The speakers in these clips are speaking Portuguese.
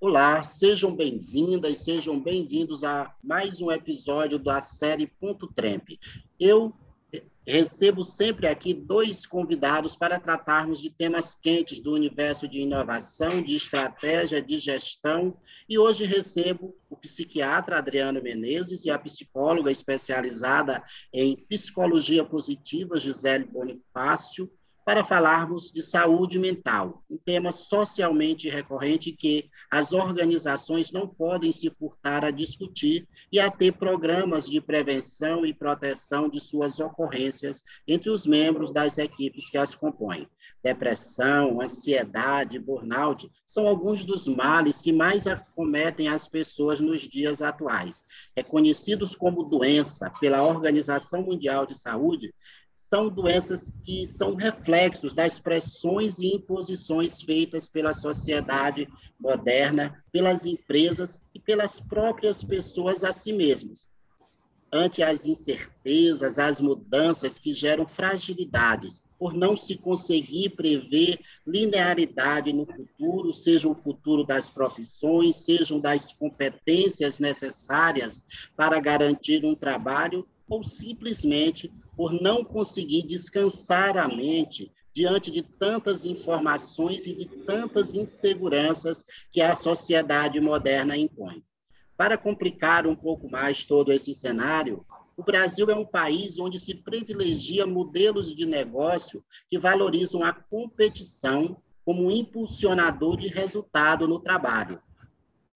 Olá, sejam bem-vindas, sejam bem-vindos a mais um episódio da série Ponto Tremp. Eu recebo sempre aqui dois convidados para tratarmos de temas quentes do universo de inovação, de estratégia, de gestão, e hoje recebo o psiquiatra Adriano Menezes e a psicóloga especializada em psicologia positiva, Gisele Bonifácio, para falarmos de saúde mental, um tema socialmente recorrente que as organizações não podem se furtar a discutir e a ter programas de prevenção e proteção de suas ocorrências entre os membros das equipes que as compõem. Depressão, ansiedade, burnout são alguns dos males que mais acometem as pessoas nos dias atuais. Reconhecidos como doença pela Organização Mundial de Saúde, são doenças que são reflexos das pressões e imposições feitas pela sociedade moderna, pelas empresas e pelas próprias pessoas a si mesmas. Ante as incertezas, as mudanças que geram fragilidades, por não se conseguir prever linearidade no futuro, seja o futuro das profissões, sejam das competências necessárias para garantir um trabalho, ou simplesmente por não conseguir descansar a mente diante de tantas informações e de tantas inseguranças que a sociedade moderna impõe. Para complicar um pouco mais todo esse cenário, o Brasil é um país onde se privilegia modelos de negócio que valorizam a competição como um impulsionador de resultado no trabalho.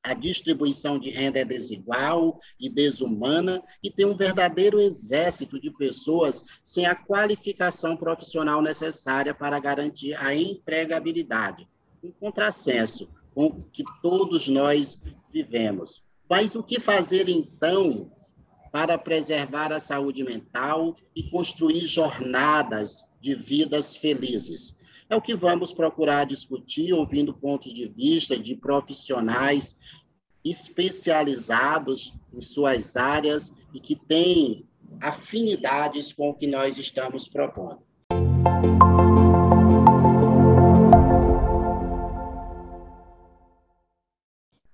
A distribuição de renda é desigual e desumana e tem um verdadeiro exército de pessoas sem a qualificação profissional necessária para garantir a empregabilidade. Um contrassenso com o que todos nós vivemos. Mas o que fazer, então, para preservar a saúde mental e construir jornadas de vidas felizes? É o que vamos procurar discutir, ouvindo pontos de vista de profissionais especializados em suas áreas e que têm afinidades com o que nós estamos propondo.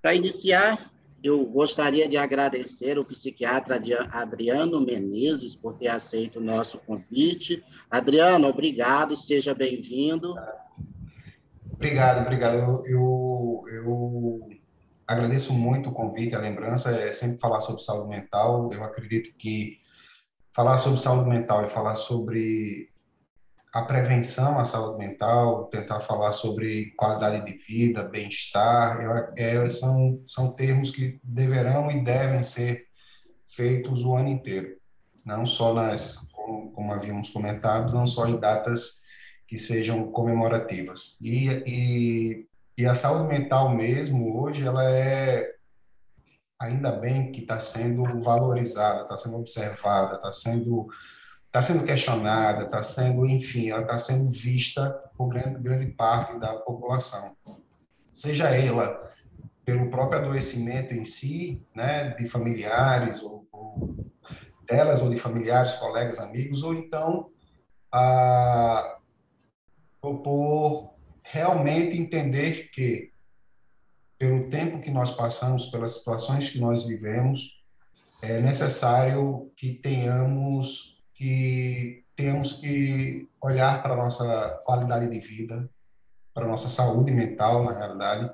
Para iniciar, eu gostaria de agradecer ao psiquiatra Adriano Menezes por ter aceito o nosso convite. Adriano, obrigado, seja bem-vindo. Obrigado. Eu agradeço muito o convite, a lembrança, é sempre falar sobre saúde mental. Eu acredito que falar sobre saúde mental e falar sobre a prevenção à saúde mental, tentar falar sobre qualidade de vida, bem-estar, são termos que deverão e devem ser feitos o ano inteiro, não só como havíamos comentado, não só em datas que sejam comemorativas. E a saúde mental mesmo, hoje, ela ainda bem que está sendo valorizada, está sendo observada, está sendo questionada, enfim, ela está sendo vista por grande parte da população. Seja ela pelo próprio adoecimento em si, né, de familiares, ou delas, ou de familiares, colegas, amigos, ou então por realmente entender que, pelo tempo que nós passamos, pelas situações que nós vivemos, é necessário que tenhamos que olhar para a nossa qualidade de vida, para a nossa saúde mental, na realidade,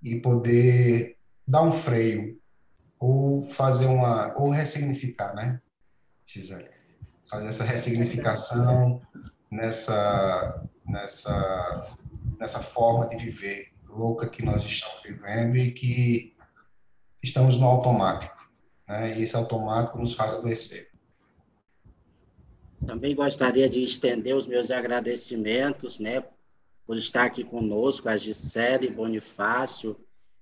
e poder dar um freio ou ou ressignificar, né, Gisele? Fazer essa ressignificação nessa forma de viver louca que nós estamos vivendo e que estamos no automático, né? E esse automático nos faz adoecer. Também gostaria de estender os meus agradecimentos, né, por estar aqui conosco, a Gisele Bonifácio,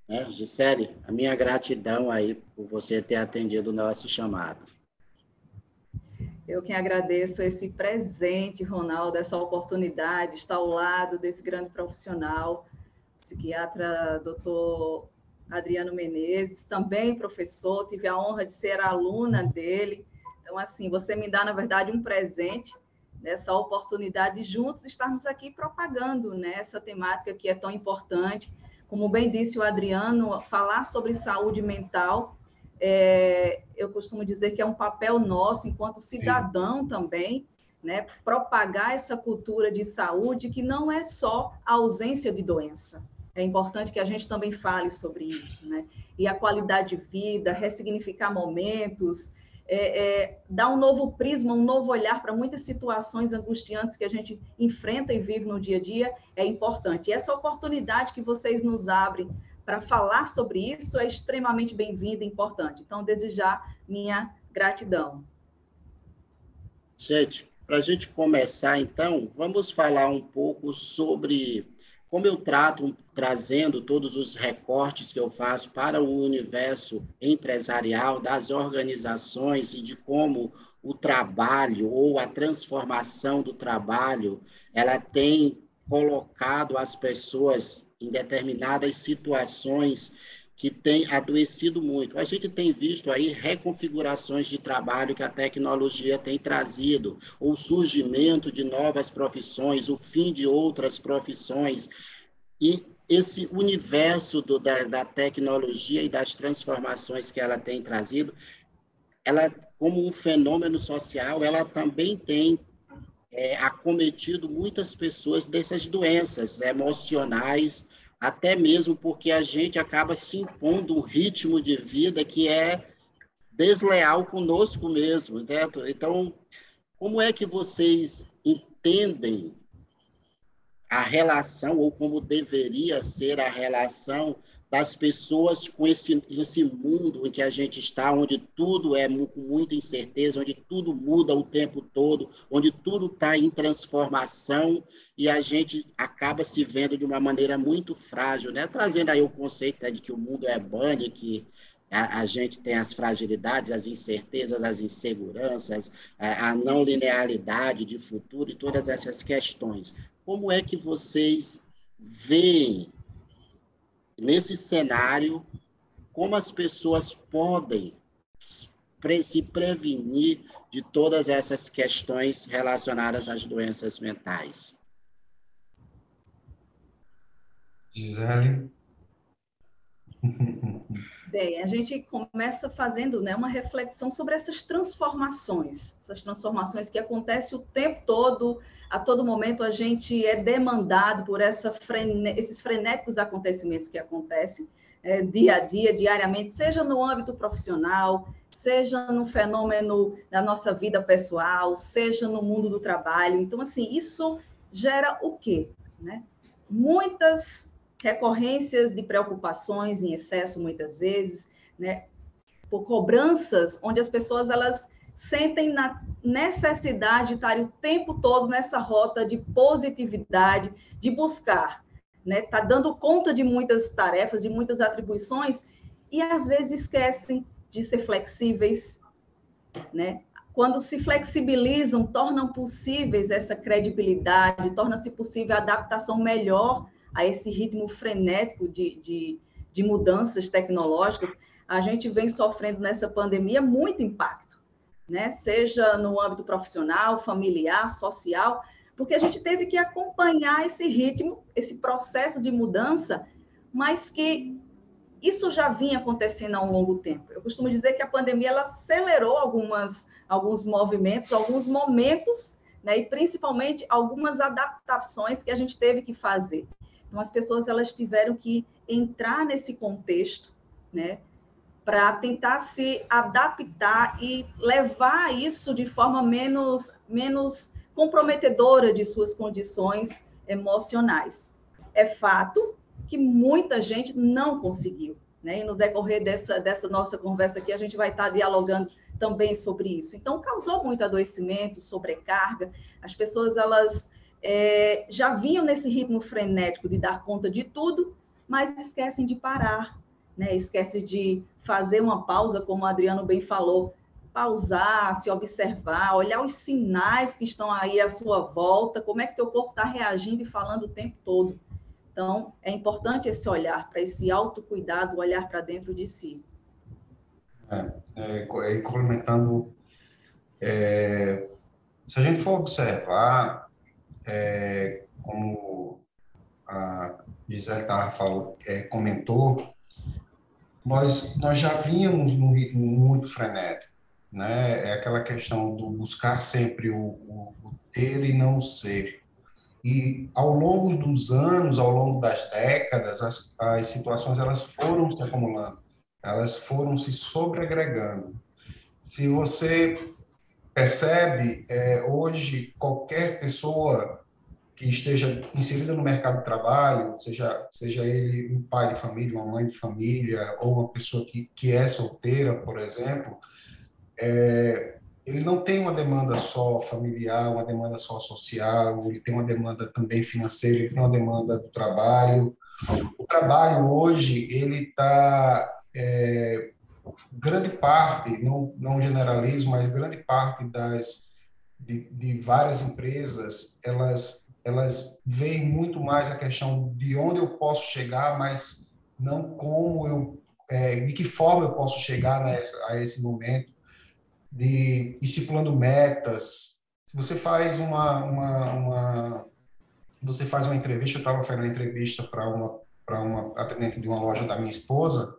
né? Gisele, a minha gratidão aí por você ter atendido o nosso chamado. Eu que agradeço esse presente, Ronaldo, essa oportunidade de estar ao lado desse grande profissional, psiquiatra Dr. Adriano Menezes, também professor, tive a honra de ser aluna dele. Então, assim, você me dá, na verdade, um presente dessa oportunidade de juntos estarmos aqui propagando, né, essa temática que é tão importante, Como bem disse o Adriano, falar sobre saúde mental, eu costumo dizer que é um papel nosso, enquanto cidadão também, né, propagar essa cultura de saúde que não é só a ausência de doença. É importante que a gente também fale sobre isso, né? E a qualidade de vida, ressignificar momentos, dar um novo prisma, um novo olhar para muitas situações angustiantes que a gente enfrenta e vive no dia a dia, é importante. E essa oportunidade que vocês nos abrem para falar sobre isso é extremamente bem-vinda e importante. Então, desejar minha gratidão. Gente, para a gente começar, então, vamos falar um pouco sobre como eu trazendo todos os recortes que eu faço para o universo empresarial das organizações e de como o trabalho ou a transformação do trabalho, ela tem colocado as pessoas em determinadas situações que tem adoecido muito. A gente tem visto aí reconfigurações de trabalho que a tecnologia tem trazido, o surgimento de novas profissões, o fim de outras profissões, e esse universo da tecnologia e das transformações que ela tem trazido, ela, como um fenômeno social, ela também tem acometido muitas pessoas dessas doenças emocionais, até mesmo porque a gente acaba se impondo um ritmo de vida que é desleal conosco mesmo, certo? Então, como é que vocês entendem a relação, ou como deveria ser a relação das pessoas com esse mundo em que a gente está, onde tudo é com muita incerteza, onde tudo muda o tempo todo, onde tudo está em transformação e a gente acaba se vendo de uma maneira muito frágil, né? Trazendo aí o conceito de que o mundo é bunny, que a gente tem as fragilidades, as incertezas, as inseguranças, a não linearidade de futuro e todas essas questões. Como é que vocês veem nesse cenário como as pessoas podem se prevenir de todas essas questões relacionadas às doenças mentais? Gisele? Bem, a gente começa fazendo, né, uma reflexão sobre essas transformações que acontecem o tempo todo, a todo momento a gente é demandado por esses frenéticos acontecimentos que acontecem dia a dia, diariamente, seja no âmbito profissional, seja no fenômeno da nossa vida pessoal, seja no mundo do trabalho. Então, assim, isso gera o quê? Né? Muitas recorrências de preocupações em excesso, muitas vezes, né? Por cobranças, onde as pessoas elas sentem na necessidade de estarem o tempo todo nessa rota de positividade, de buscar, né? Tá dando conta de muitas tarefas, de muitas atribuições, e às vezes esquecem de ser flexíveis, né? Quando se flexibilizam, tornam possíveis essa credibilidade, torna-se possível a adaptação melhor a esse ritmo frenético de mudanças tecnológicas. A gente vem sofrendo nessa pandemia muito impacto, né? Seja no âmbito profissional, familiar, social, porque a gente teve que acompanhar esse ritmo, esse processo de mudança, mas que isso já vinha acontecendo há um longo tempo. Eu costumo dizer que a pandemia ela acelerou alguns movimentos, alguns momentos, né? E principalmente algumas adaptações que a gente teve que fazer. Então, as pessoas elas tiveram que entrar nesse contexto, né? Para tentar se adaptar e levar isso de forma menos comprometedora de suas condições emocionais. É fato que muita gente não conseguiu, né? E no decorrer dessa nossa conversa aqui, a gente vai estar dialogando também sobre isso. Então, causou muito adoecimento, sobrecarga, as pessoas, elas já vinham nesse ritmo frenético de dar conta de tudo, mas esquecem de parar, né? Esquece de fazer uma pausa, como o Adriano bem falou, pausar, se observar, olhar os sinais que estão aí à sua volta, como é que teu corpo está reagindo e falando o tempo todo. Então, é importante esse olhar, para esse autocuidado, olhar para dentro de si. Complementando, se a gente for observar, como a Gisele comentou, nós já vínhamos num ritmo muito frenético, né? É aquela questão do buscar sempre o ter e não o ser. E ao longo dos anos, ao longo das décadas, as situações elas foram se acumulando, elas foram se sobreagregando. Se você percebe, hoje qualquer pessoa que esteja inserida no mercado de trabalho, seja ele um pai de família, uma mãe de família, ou uma pessoa que é solteira, por exemplo, ele não tem uma demanda só familiar, uma demanda só social, ele tem uma demanda também financeira, ele tem uma demanda do trabalho. O trabalho hoje, ele está, grande parte, não generalizo, mas grande parte de várias empresas, elas veem muito mais a questão de onde eu posso chegar, mas não de que forma eu posso chegar a esse momento, de estipulando metas. Se você faz você faz uma entrevista, eu estava fazendo uma entrevista para uma atendente de uma loja da minha esposa,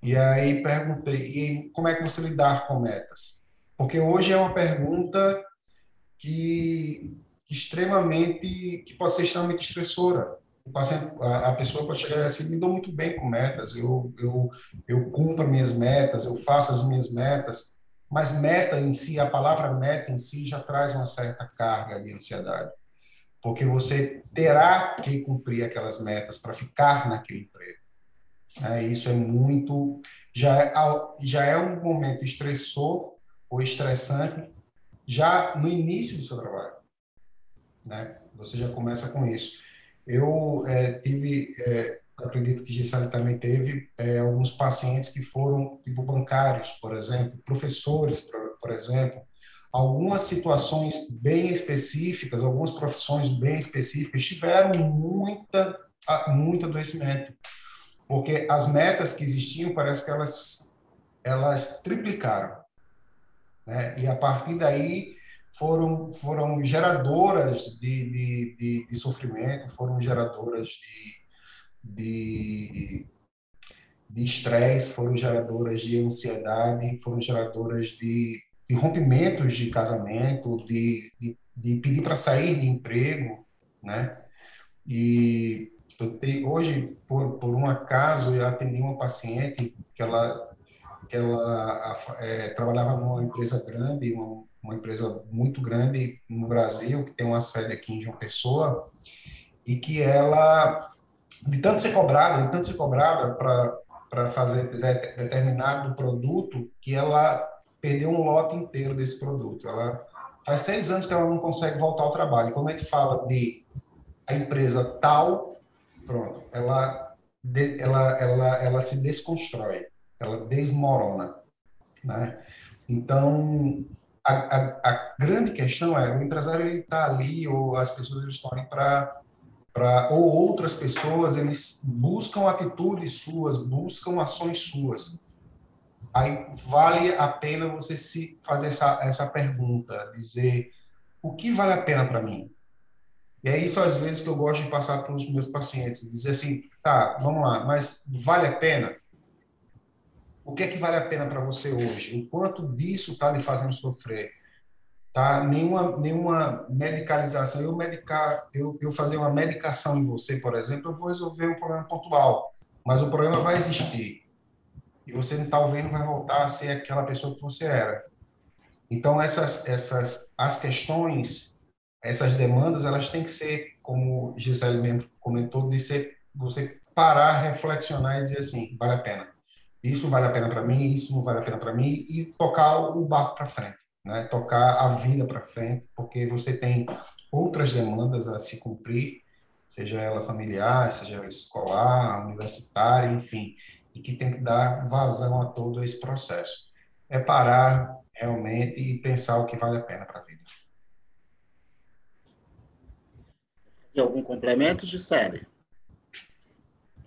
e aí perguntei, e como é que você lidar com metas? Porque hoje é uma pergunta que pode ser extremamente estressora. O paciente, a pessoa pode chegar assim, me dou muito bem com metas, eu cumpro minhas metas, eu faço as minhas metas, mas meta em si, a palavra meta em si já traz uma certa carga de ansiedade, porque você terá que cumprir aquelas metas para ficar naquele emprego. Isso é muito, já é um momento estressor ou estressante já no início do seu trabalho, né? Você já começa com isso. Eu acredito que Gisele também teve alguns pacientes que foram tipo bancários, por exemplo, professores, por exemplo, algumas situações bem específicas, algumas profissões bem específicas tiveram muito adoecimento, porque as metas que existiam parece que elas triplicaram, né? E a partir daí foram geradoras de sofrimento, foram geradoras de, de estresse, foram geradoras de ansiedade, foram geradoras de rompimentos de casamento, de pedir para sair de emprego, né? E hoje, por um acaso, eu atendi uma paciente que ela trabalhava numa empresa grande, uma empresa muito grande no Brasil, que tem uma sede aqui em João Pessoa, e que ela, de tanto ser cobrada para fazer determinado produto, que ela perdeu um lote inteiro desse produto. Ela faz 6 anos que ela não consegue voltar ao trabalho. E quando a gente fala de a empresa tal, pronto, ela se desconstrói, ela desmorona, né? Então, a grande questão é, o empresário ele está ali, ou as pessoas eles estão ali ou outras pessoas, eles buscam atitudes suas, buscam ações suas. Aí vale a pena você se fazer essa pergunta, dizer, o que vale a pena para mim? E é isso, às vezes, que eu gosto de passar para os meus pacientes, dizer assim, tá, vamos lá, mas vale a pena? O que é que vale a pena para você hoje? O quanto disso está lhe fazendo sofrer? Tá? Nenhuma medicalização. Eu fazer uma medicação em você, por exemplo, eu vou resolver um problema pontual, mas o problema vai existir. E você talvez não vai voltar a ser aquela pessoa que você era. Então, as questões, essas demandas, elas têm que ser, como Gisele mesmo comentou, de ser você parar, reflexionar e dizer assim, vale a pena. Isso vale a pena para mim, isso não vale a pena para mim, e tocar o barco para frente, né? Tocar a vida para frente, porque você tem outras demandas a se cumprir, seja ela familiar, seja ela escolar, universitária, enfim, e que tem que dar vazão a todo esse processo. É parar realmente e pensar o que vale a pena para a vida. E algum complemento, Gisele?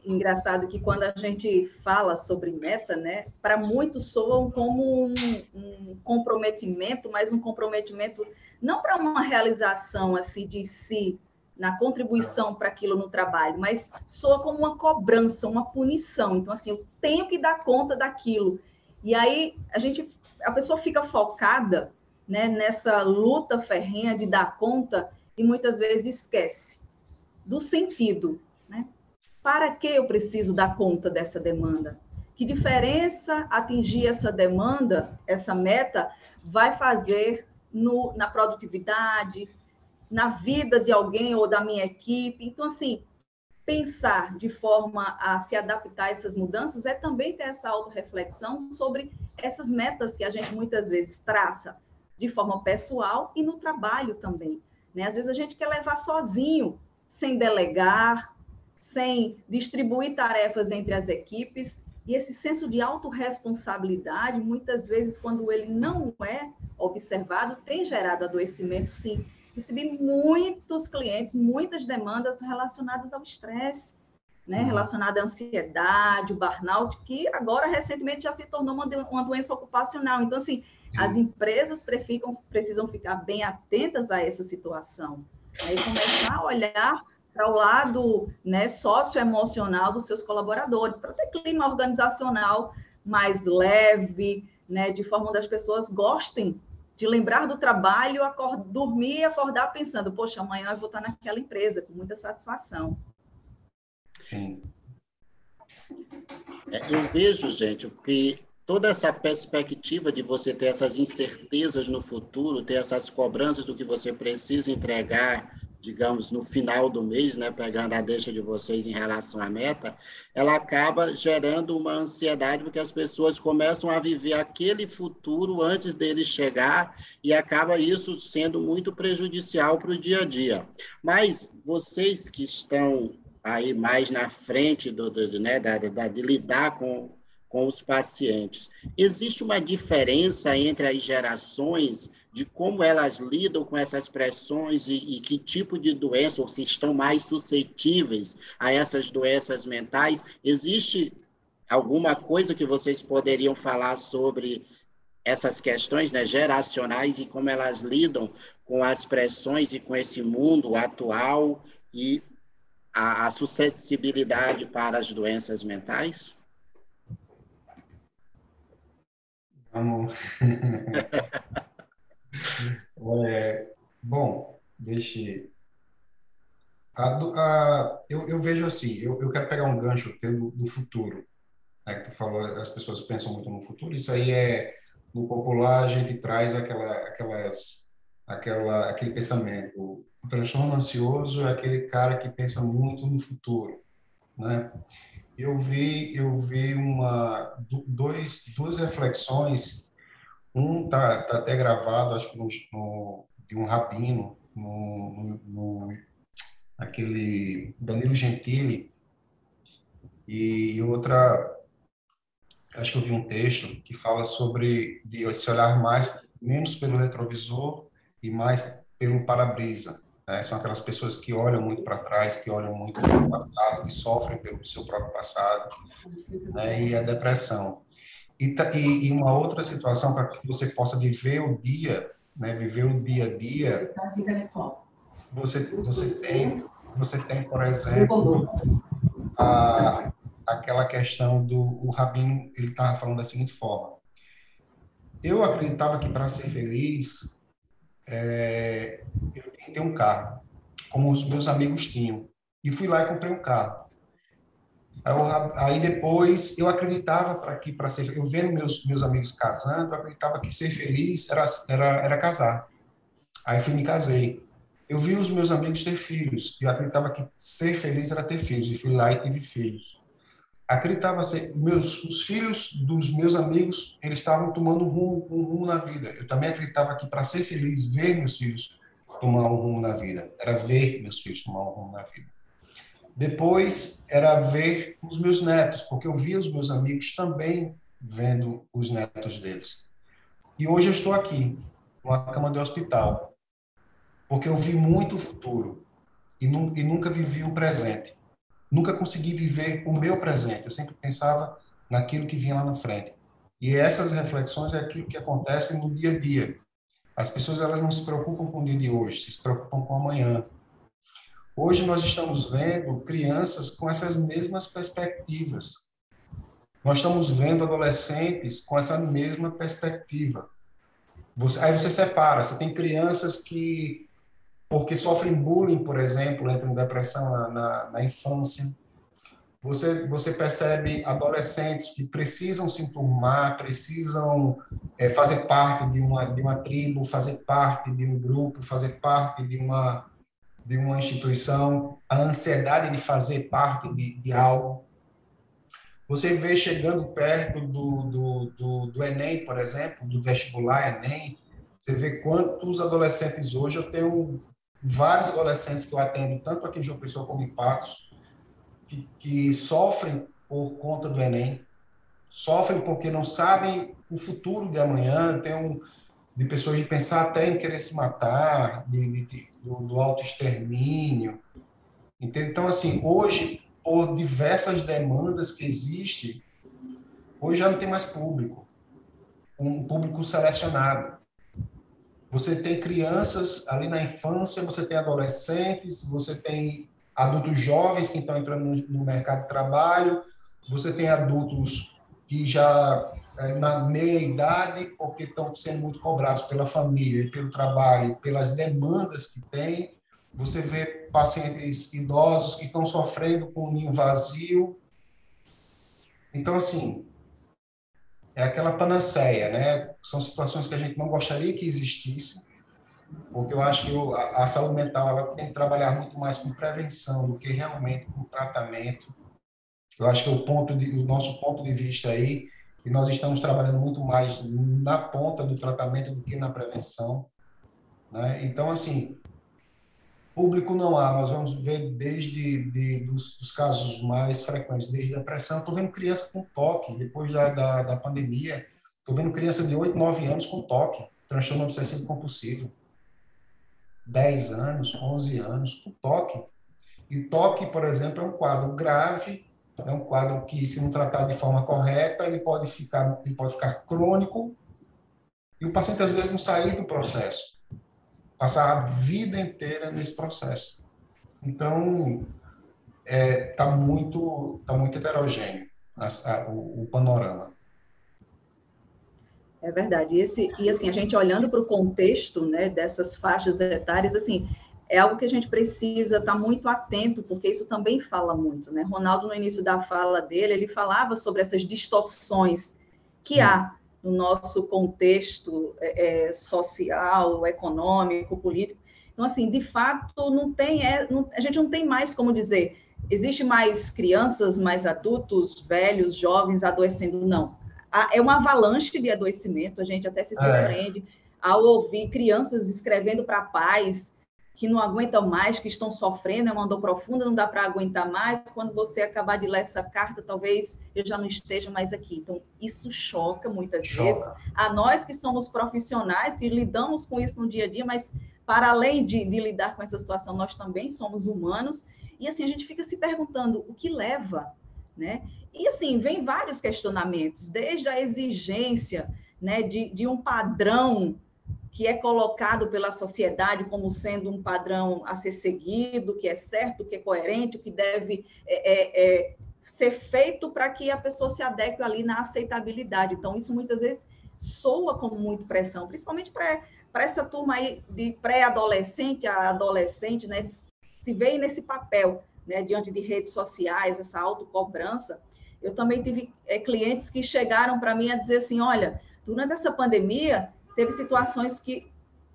Engraçado que quando a gente fala sobre meta, né, para muitos soam como um comprometimento, mas um comprometimento não para uma realização assim de si, na contribuição para aquilo no trabalho, mas soa como uma cobrança, uma punição. Então, assim, eu tenho que dar conta daquilo. E aí a pessoa fica focada, né, nessa luta ferrenha de dar conta e muitas vezes esquece do sentido, né? Para que eu preciso dar conta dessa demanda? Que diferença atingir essa demanda, essa meta, vai fazer na produtividade, na vida de alguém ou da minha equipe? Então, assim, pensar de forma a se adaptar a essas mudanças é também ter essa autorreflexão sobre essas metas que a gente muitas vezes traça de forma pessoal e no trabalho também, né? Às vezes a gente quer levar sozinho, sem delegar, sem distribuir tarefas entre as equipes, e esse senso de autorresponsabilidade, muitas vezes, quando ele não é observado, tem gerado adoecimento, sim. Recebi muitos clientes, muitas demandas relacionadas ao estresse, né? Relacionada à ansiedade, o burnout, que agora, recentemente, já se tornou uma doença ocupacional. Então, assim, as empresas precisam ficar bem atentas a essa situação, né? E começar a olhar para o lado, né, socioemocional dos seus colaboradores, para ter clima organizacional mais leve, né, de forma que as pessoas gostem de lembrar do trabalho, dormir e acordar pensando, poxa, amanhã eu vou estar naquela empresa, com muita satisfação. Sim. Eu vejo, gente, que toda essa perspectiva de você ter essas incertezas no futuro, ter essas cobranças do que você precisa entregar, digamos, no final do mês, né, pegando a deixa de vocês em relação à meta, ela acaba gerando uma ansiedade, porque as pessoas começam a viver aquele futuro antes dele chegar e acaba isso sendo muito prejudicial para o dia a dia. Mas vocês que estão aí mais na frente de lidar com os pacientes, existe uma diferença entre as gerações de como elas lidam com essas pressões e que tipo de doença, ou se estão mais suscetíveis a essas doenças mentais? Existe alguma coisa que vocês poderiam falar sobre essas questões, né, geracionais e como elas lidam com as pressões e com esse mundo atual e a suscetibilidade para as doenças mentais? Vamos. Bom, deixe. Eu vejo assim, eu quero pegar um gancho teu do futuro, né, que tu falou, as pessoas pensam muito no futuro, isso aí no popular, a gente traz aquele pensamento. O transtorno ansioso é aquele cara que pensa muito no futuro, né? Eu vi duas reflexões. Tá até gravado, acho que de um rabino, aquele Danilo Gentili, e outra, acho que eu vi um texto que fala sobre de se olhar menos pelo retrovisor e mais pelo para-brisa, né? São aquelas pessoas que olham muito para trás, que olham muito para o passado, que sofrem pelo seu próprio passado, né? E a depressão. E uma outra situação para que você possa viver o dia, né? Viver o dia a dia, você tem, por exemplo, aquela questão o rabino, ele estava falando da seguinte forma: eu acreditava que para ser feliz eu tinha que ter um carro, como os meus amigos tinham, e fui lá e comprei um carro. Aí depois eu acreditava para ser, eu vendo meus amigos casando, eu acreditava que ser feliz era casar. Aí fui me casei. Eu vi os meus amigos ter filhos, e eu acreditava que ser feliz era ter filhos, e fui lá e tive filhos. Acreditava ser, os filhos dos meus amigos, eles estavam tomando um rumo na vida. Eu também acreditava que para ser feliz, ver meus filhos tomar um rumo na vida, era ver meus filhos tomar um rumo na vida. Depois era ver os meus netos, porque eu via os meus amigos também vendo os netos deles. E hoje eu estou aqui, numa cama de hospital, porque eu vi muito o futuro e nunca vivi o presente. Nunca consegui viver o meu presente. Eu sempre pensava naquilo que vinha lá na frente. E essas reflexões é aquilo que acontece no dia a dia. As pessoas, elas não se preocupam com o dia de hoje, se preocupam com o amanhã. Hoje nós estamos vendo crianças com essas mesmas perspectivas. Nós estamos vendo adolescentes com essa mesma perspectiva. Aí você separa, você tem crianças que, porque sofrem bullying, por exemplo, entram em depressão na infância. Você percebe adolescentes que precisam se enturmar, precisam fazer parte de uma tribo, fazer parte de um grupo, fazer parte de uma instituição, a ansiedade de fazer parte de algo. Você vê chegando perto do Enem, por exemplo, do vestibular Enem, você vê quantos adolescentes hoje, eu tenho vários adolescentes que eu atendo, tanto aqui em João Pessoa como em Patos, que sofrem por conta do Enem, sofrem porque não sabem o futuro de amanhã, de pessoas de pensar até em querer se matar, do autoextermínio. Entende? Então, assim, hoje, por diversas demandas que existem, hoje já não tem mais público, um público selecionado. Você tem crianças ali na infância, você tem adolescentes, você tem adultos jovens que estão entrando no mercado de trabalho, você tem adultos que já na meia idade, porque estão sendo muito cobrados pela família e pelo trabalho, pelas demandas que têm. Você vê pacientes idosos que estão sofrendo com o ninho vazio. Então, assim, é aquela panaceia, né? São situações que a gente não gostaria que existissem, porque eu acho que a saúde mental ela tem que trabalhar muito mais com prevenção do que realmente com tratamento. Eu acho que o nosso ponto de vista aí, e nós estamos trabalhando muito mais na ponta do tratamento do que na prevenção, né? Então, assim, público não há, nós vamos ver dos casos mais frequentes, desde depressão, estou vendo criança com toque, depois da pandemia, estou vendo criança de 8, 9 anos com toque, transtorno obsessivo compulsivo, 10 anos, 11 anos, com toque. E toque, por exemplo, é um quadro grave, é um quadro que, se não tratado de forma correta, ele pode ficar crônico, e o paciente, às vezes, não sair do processo, passar a vida inteira nesse processo. Então, tá muito heterogêneo o panorama. É verdade. E assim, a gente olhando para o contexto, né, dessas faixas etárias, assim, é algo que a gente precisa estar muito atento, porque isso também fala muito, né? Ronaldo, no início da fala dele, ele falava sobre essas distorções que Sim. há no nosso contexto social, econômico, político. Então, assim, de fato, a gente não tem mais como dizer, existe mais crianças, mais adultos, velhos, jovens adoecendo, não. É uma avalanche de adoecimento, a gente até se surpreende ao ouvir crianças escrevendo para pais que não aguentam mais, que estão sofrendo, é uma dor profunda, não dá para aguentar mais. Quando você acabar de ler essa carta, talvez eu já não esteja mais aqui. Então, isso choca muitas vezes a nós que somos profissionais, que lidamos com isso no dia a dia, mas para além de lidar com essa situação, nós também somos humanos. E assim, a gente fica se perguntando o que leva, né? E assim, vem vários questionamentos, desde a exigência, né, de um padrão que é colocado pela sociedade como sendo um padrão a ser seguido, que é certo, que é coerente, o que deve ser feito para que a pessoa se adeque ali na aceitabilidade. Então, isso muitas vezes soa como muito pressão, principalmente para essa turma aí de pré-adolescente a adolescente, né, se vê nesse papel, né, diante de redes sociais, essa autocobrança. Eu também tive clientes que chegaram para mim a dizer assim, olha, durante essa pandemia, teve situações que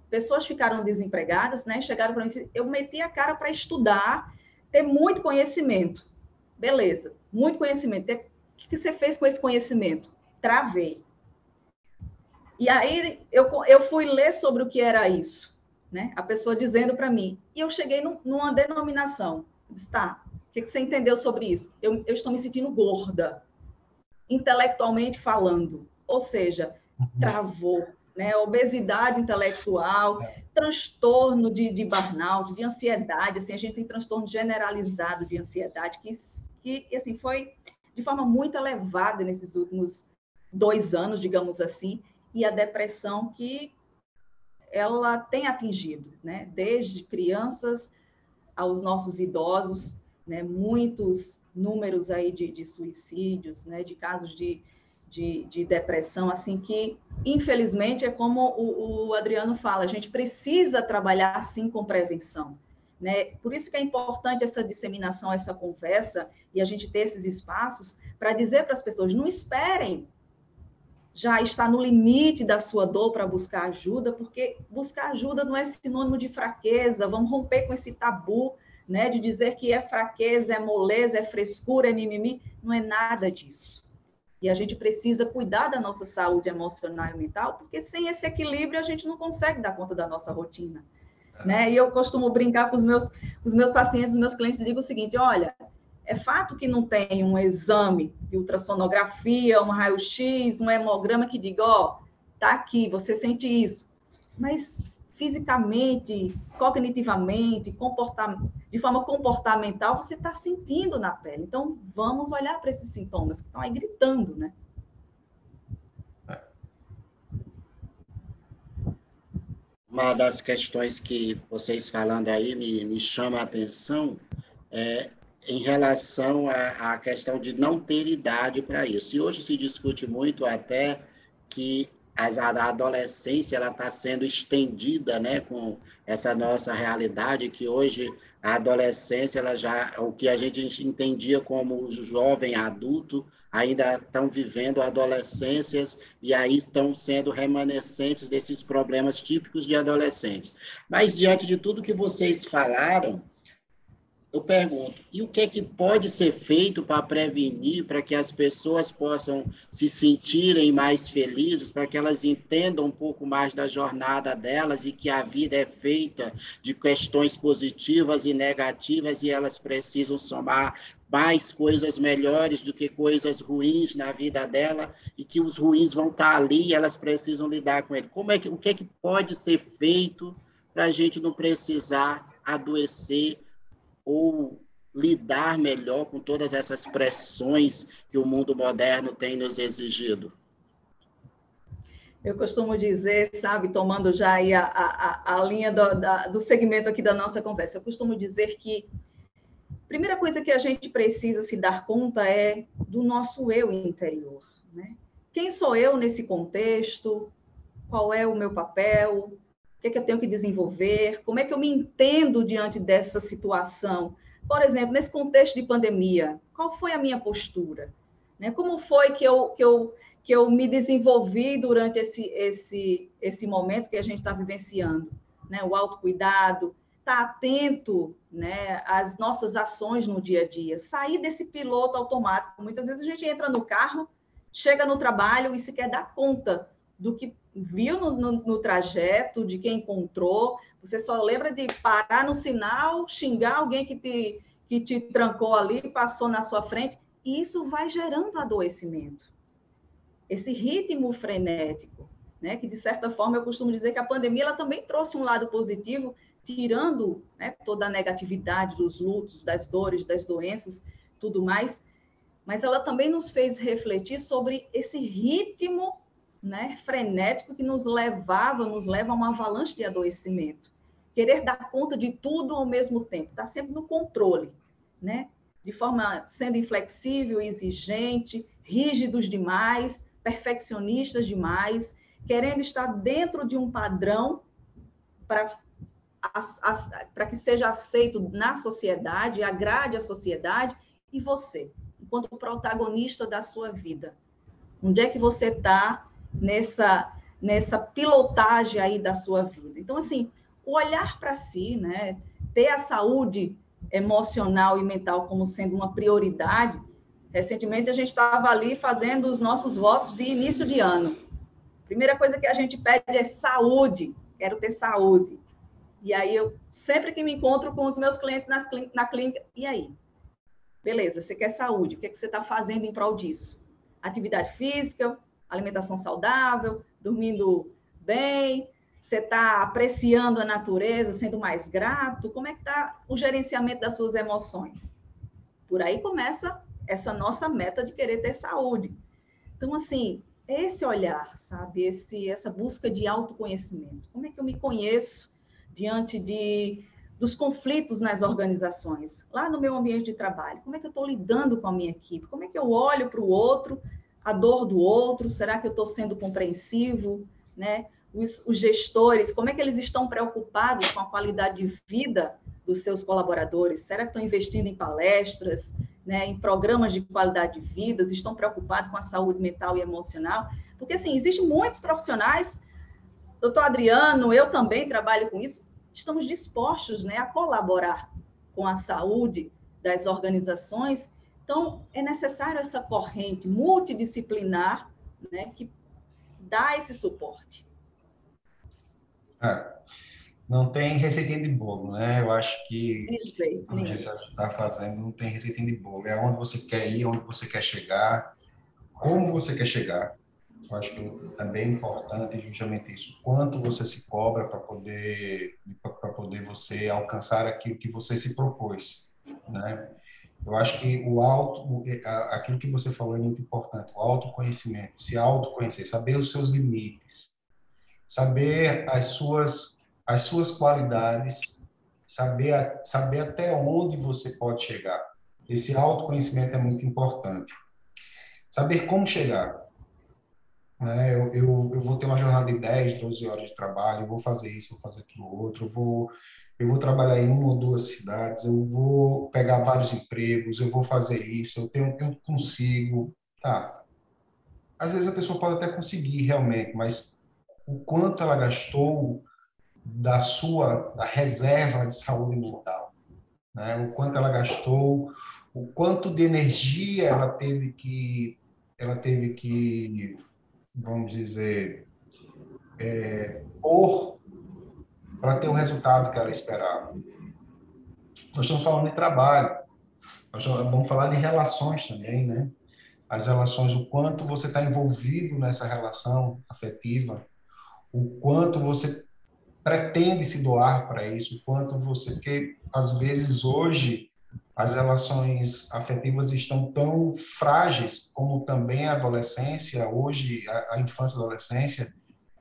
pessoas ficaram desempregadas, né? Chegaram para mim, eu meti a cara para estudar, ter muito conhecimento. Beleza, muito conhecimento. O que você fez com esse conhecimento? Travei. E aí eu fui ler sobre o que era isso, né? A pessoa dizendo para mim. E eu cheguei numa denominação. Disse, tá, o que você entendeu sobre isso? Eu estou me sentindo gorda, intelectualmente falando. Ou seja, travou. Né? Obesidade intelectual, transtorno de burnout, de ansiedade. Assim, a gente tem transtorno generalizado de ansiedade, que assim, foi de forma muito elevada nesses últimos 2 anos, digamos assim, e a depressão que ela tem atingido, né? Desde crianças aos nossos idosos, né? Muitos números aí de suicídios, né? De casos de depressão, assim, que, infelizmente, é como o Adriano fala, a gente precisa trabalhar, sim, com prevenção, né? Por isso que é importante essa disseminação, essa conversa, e a gente ter esses espaços para dizer para as pessoas, não esperem já estar no limite da sua dor para buscar ajuda, porque buscar ajuda não é sinônimo de fraqueza, vamos romper com esse tabu, né, de dizer que é fraqueza, é moleza, é frescura, é mimimi, não é nada disso. E a gente precisa cuidar da nossa saúde emocional e mental, porque sem esse equilíbrio a gente não consegue dar conta da nossa rotina, né? E eu costumo brincar com os meus pacientes, os meus clientes, e digo o seguinte, olha, é fato que não tem um exame de ultrassonografia, um raio-x, um hemograma que diga, ó, tá aqui, você sente isso. Mas fisicamente, cognitivamente, de forma comportamental, você está sentindo na pele. Então, vamos olhar para esses sintomas que estão aí gritando, né? Uma das questões que vocês falando aí me chama a atenção em relação à questão de não ter idade para isso. E hoje se discute muito até que a adolescência ela está sendo estendida, né, com essa nossa realidade, que hoje a adolescência, ela já, o que a gente entendia como o jovem adulto, ainda estão vivendo adolescências e aí estão sendo remanescentes desses problemas típicos de adolescentes. Mas, diante de tudo que vocês falaram, eu pergunto, e o que é que pode ser feito para prevenir, para que as pessoas possam se sentirem mais felizes, para que elas entendam um pouco mais da jornada delas e que a vida é feita de questões positivas e negativas e elas precisam somar mais coisas melhores do que coisas ruins na vida dela e que os ruins vão estar ali e elas precisam lidar com ele. O que é que pode ser feito para a gente não precisar adoecer ou lidar melhor com todas essas pressões que o mundo moderno tem nos exigido? Eu costumo dizer, sabe, tomando já aí a linha do segmento aqui da nossa conversa, eu costumo dizer que a primeira coisa que a gente precisa se dar conta é do nosso eu interior, né? Quem sou eu nesse contexto? Qual é o meu papel? O que é que eu tenho que desenvolver? Como é que eu me entendo diante dessa situação? Por exemplo, nesse contexto de pandemia, qual foi a minha postura? Né? Como foi que eu me desenvolvi durante esse momento que a gente está vivenciando? Né? O autocuidado, estar atento, né, às nossas ações no dia a dia, sair desse piloto automático. Muitas vezes a gente entra no carro, chega no trabalho e se quer dar conta do que viu no trajeto, de quem encontrou, você só lembra de parar no sinal, xingar alguém que te trancou ali, passou na sua frente, e isso vai gerando adoecimento. Esse ritmo frenético, né, que de certa forma eu costumo dizer que a pandemia ela também trouxe um lado positivo, tirando, né, toda a negatividade dos lutos, das dores, das doenças, tudo mais, mas ela também nos fez refletir sobre esse ritmo, né, frenético que nos leva a uma avalanche de adoecimento. Querer dar conta de tudo ao mesmo tempo, estar sempre no controle, né? De forma sendo inflexível, exigente, rígidos demais, perfeccionistas demais, querendo estar dentro de um padrão para que seja aceito na sociedade, agrade a sociedade, e você, enquanto protagonista da sua vida, onde é que você está nessa pilotagem aí da sua vida? Então, assim, o olhar para si, né, ter a saúde emocional e mental como sendo uma prioridade. Recentemente, a gente estava ali fazendo os nossos votos de início de ano. Primeira coisa que a gente pede é saúde, quero ter saúde. E aí, eu sempre que me encontro com os meus clientes na clínica, e aí? Beleza, você quer saúde, o que é que você está fazendo em prol disso? Atividade física, alimentação saudável, dormindo bem, você está apreciando a natureza, sendo mais grato, como é que está o gerenciamento das suas emoções? Por aí começa essa nossa meta de querer ter saúde. Então, assim, esse olhar, sabe, essa busca de autoconhecimento. Como é que eu me conheço diante de dos conflitos nas organizações, lá no meu ambiente de trabalho. Como é que eu estou lidando com a minha equipe? Como é que eu olho para o outro, a dor do outro? Será que eu estou sendo compreensivo? Né? Os gestores, como é que eles estão preocupados com a qualidade de vida dos seus colaboradores? Será que estão investindo em palestras, né, em programas de qualidade de vida? Estão preocupados com a saúde mental e emocional? Porque, assim, existem muitos profissionais, doutor Adriano, eu também trabalho com isso, estamos dispostos, né, a colaborar com a saúde das organizações. Então, é necessário essa corrente multidisciplinar, né, que dá esse suporte. Não tem receitinha de bolo, né? Eu acho que De jeito nenhum. você está fazendo não tem receitinha de bolo. É onde você quer ir, onde você quer chegar, como você quer chegar. Eu acho que também é importante justamente isso. Quanto você se cobra para poder você alcançar aquilo que você se propôs, né? Eu acho que aquilo que você falou é muito importante. O autoconhecimento, se autoconhecer, saber os seus limites, saber as suas qualidades, saber até onde você pode chegar. Esse autoconhecimento é muito importante. Saber como chegar, né? Eu vou ter uma jornada de 10, 12 horas de trabalho, eu vou fazer isso, vou fazer aquilo outro, eu vou trabalhar em uma ou duas cidades, eu vou pegar vários empregos, eu vou fazer isso, eu consigo. Tá. Às vezes a pessoa pode até conseguir realmente, mas o quanto ela gastou da reserva de saúde mental, né? O quanto ela gastou, o quanto de energia ela teve que, vamos dizer, pôr para ter o resultado que ela esperava. Nós estamos falando de trabalho, vamos falar de relações também, né? As relações, o quanto você está envolvido nessa relação afetiva, o quanto você pretende se doar para isso, o quanto você, porque às vezes hoje as relações afetivas estão tão frágeis como também a adolescência, hoje a infância e a adolescência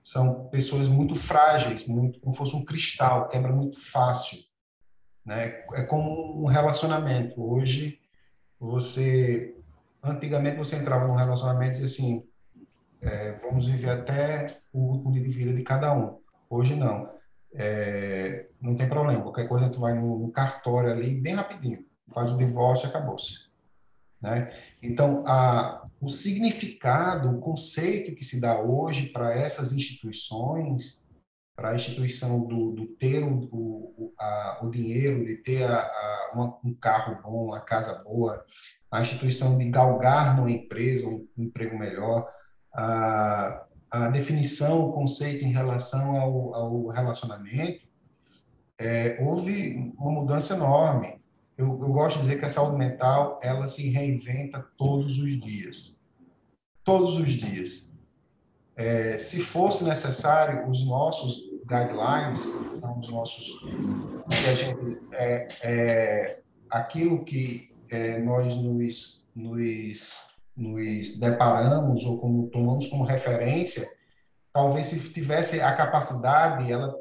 são pessoas muito frágeis, muito como se fosse um cristal, quebra muito fácil, né? É como um relacionamento. Hoje antigamente você entrava num relacionamento e dizia assim, vamos viver até o último dia de vida de cada um. Hoje não. Não tem problema, qualquer coisa tu vai no cartório ali, bem rapidinho, faz o divórcio e acabou-se, né? Então, o significado, o conceito que se dá hoje para essas instituições, para a instituição do ter o dinheiro, de ter um carro bom, uma casa boa, a instituição de galgar numa empresa um emprego melhor, a definição, o conceito em relação ao relacionamento, houve uma mudança enorme. Eu gosto de dizer que a saúde mental, ela se reinventa todos os dias. Todos os dias. Se fosse necessário, os nossos guidelines, os nossos, que a gente, aquilo que nós nos deparamos ou como tomamos como referência, talvez se tivesse a capacidade, ela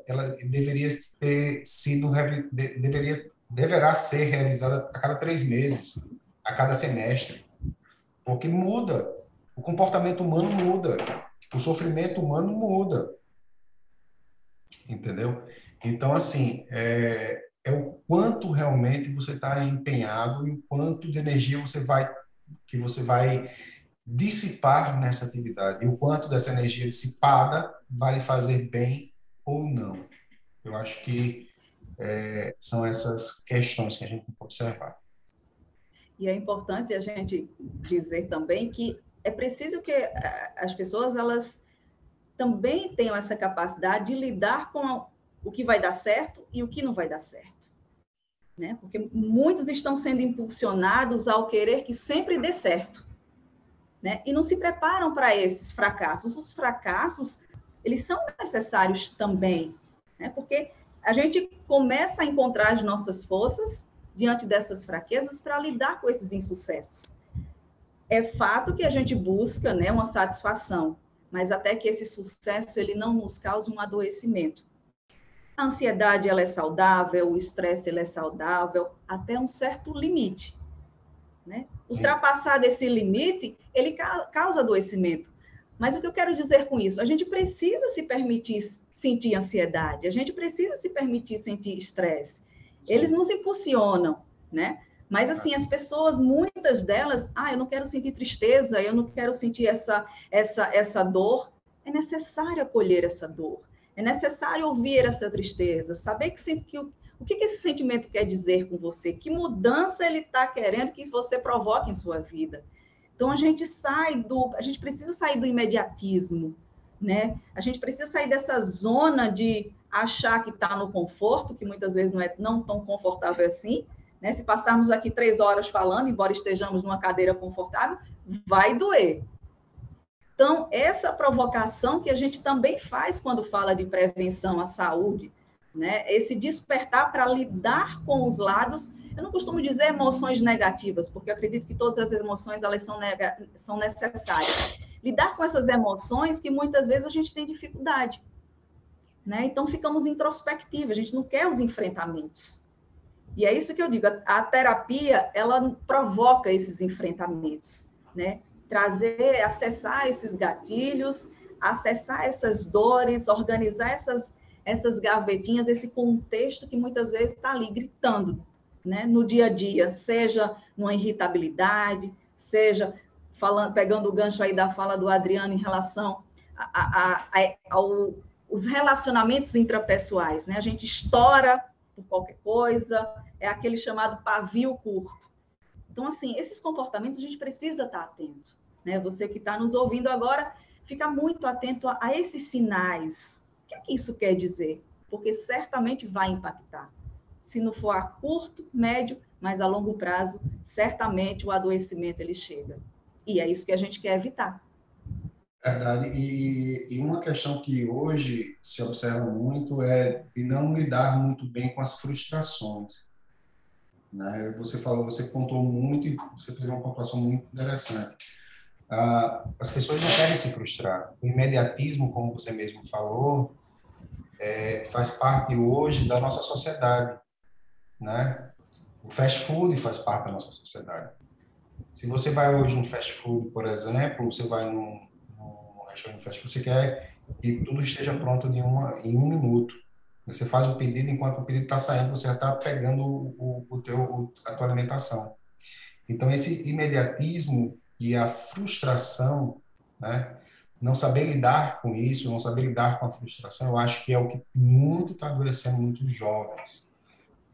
deveria ter sido deverá ser realizada a cada 3 meses, a cada semestre, porque muda, o comportamento humano muda, o sofrimento humano muda, entendeu? Então, assim, é o quanto realmente você está empenhado e o quanto de energia que você vai dissipar nessa atividade e o quanto dessa energia dissipada vai lhe fazer bem ou não. Eu acho que são essas questões que a gente tem que observar. E é importante a gente dizer também que é preciso que as pessoas elas também tenham essa capacidade de lidar com o que vai dar certo e o que não vai dar certo, né? Porque muitos estão sendo impulsionados ao querer que sempre dê certo, né? E não se preparam para esses fracassos. Os fracassos, eles são necessários também, né? Porque a gente começa a encontrar as nossas forças diante dessas fraquezas para lidar com esses insucessos. É fato que a gente busca, né, uma satisfação, mas até que esse sucesso ele não nos cause um adoecimento. A ansiedade, ela é saudável, o estresse, ele é saudável, até um certo limite, né? Ultrapassar desse limite, ele causa adoecimento. Mas o que eu quero dizer com isso? A gente precisa se permitir sentir ansiedade, a gente precisa se permitir sentir estresse. Eles nos impulsionam, né? Mas, assim, as pessoas, muitas delas, eu não quero sentir tristeza, eu não quero sentir essa dor. É necessário acolher essa dor. É necessário ouvir essa tristeza, saber o que esse sentimento quer dizer com você, que mudança ele está querendo que você provoque em sua vida. Então, a gente precisa sair do imediatismo, né? A gente precisa sair dessa zona de achar que está no conforto, que muitas vezes não é não tão confortável assim, né? Se passarmos aqui 3 horas falando, embora estejamos numa cadeira confortável, vai doer. Então, essa provocação que a gente também faz quando fala de prevenção à saúde, né? Esse despertar para lidar com os lados, eu não costumo dizer emoções negativas, porque eu acredito que todas as emoções elas são necessárias. Lidar com essas emoções que muitas vezes a gente tem dificuldade, né? Então, ficamos introspectivos, a gente não quer os enfrentamentos. E é isso que eu digo, a terapia, ela provoca esses enfrentamentos, né? Acessar esses gatilhos, acessar essas dores, organizar essas gavetinhas, esse contexto que muitas vezes está ali gritando, né? No dia a dia, seja numa irritabilidade, seja pegando o gancho aí da fala do Adriano em relação aos relacionamentos intrapessoais, né? A gente estoura por qualquer coisa, é aquele chamado pavio curto. Então, assim, esses comportamentos a gente precisa estar atento, né? Você que está nos ouvindo agora, fica muito atento a esses sinais. O que é que isso quer dizer? Porque certamente vai impactar. Se não for a curto, médio, mas a longo prazo, certamente o adoecimento ele chega. E é isso que a gente quer evitar. Verdade. E uma questão que hoje se observa muito é de não lidar muito bem com as frustrações, né? Você contou muito e você fez uma pontuação muito interessante. As pessoas não querem se frustrar. O imediatismo, como você mesmo falou, faz parte hoje da nossa sociedade, né? O fast food faz parte da nossa sociedade. Se você vai hoje no fast food, por exemplo, você vai num restaurante fast food, você quer que tudo esteja pronto em 1 minuto. Você faz o pedido, enquanto o pedido está saindo, você já está pegando a tua alimentação. Então, esse imediatismo e a frustração, né? Não saber lidar com isso, não saber lidar com a frustração, eu acho que é o que muito está adoecendo muitos jovens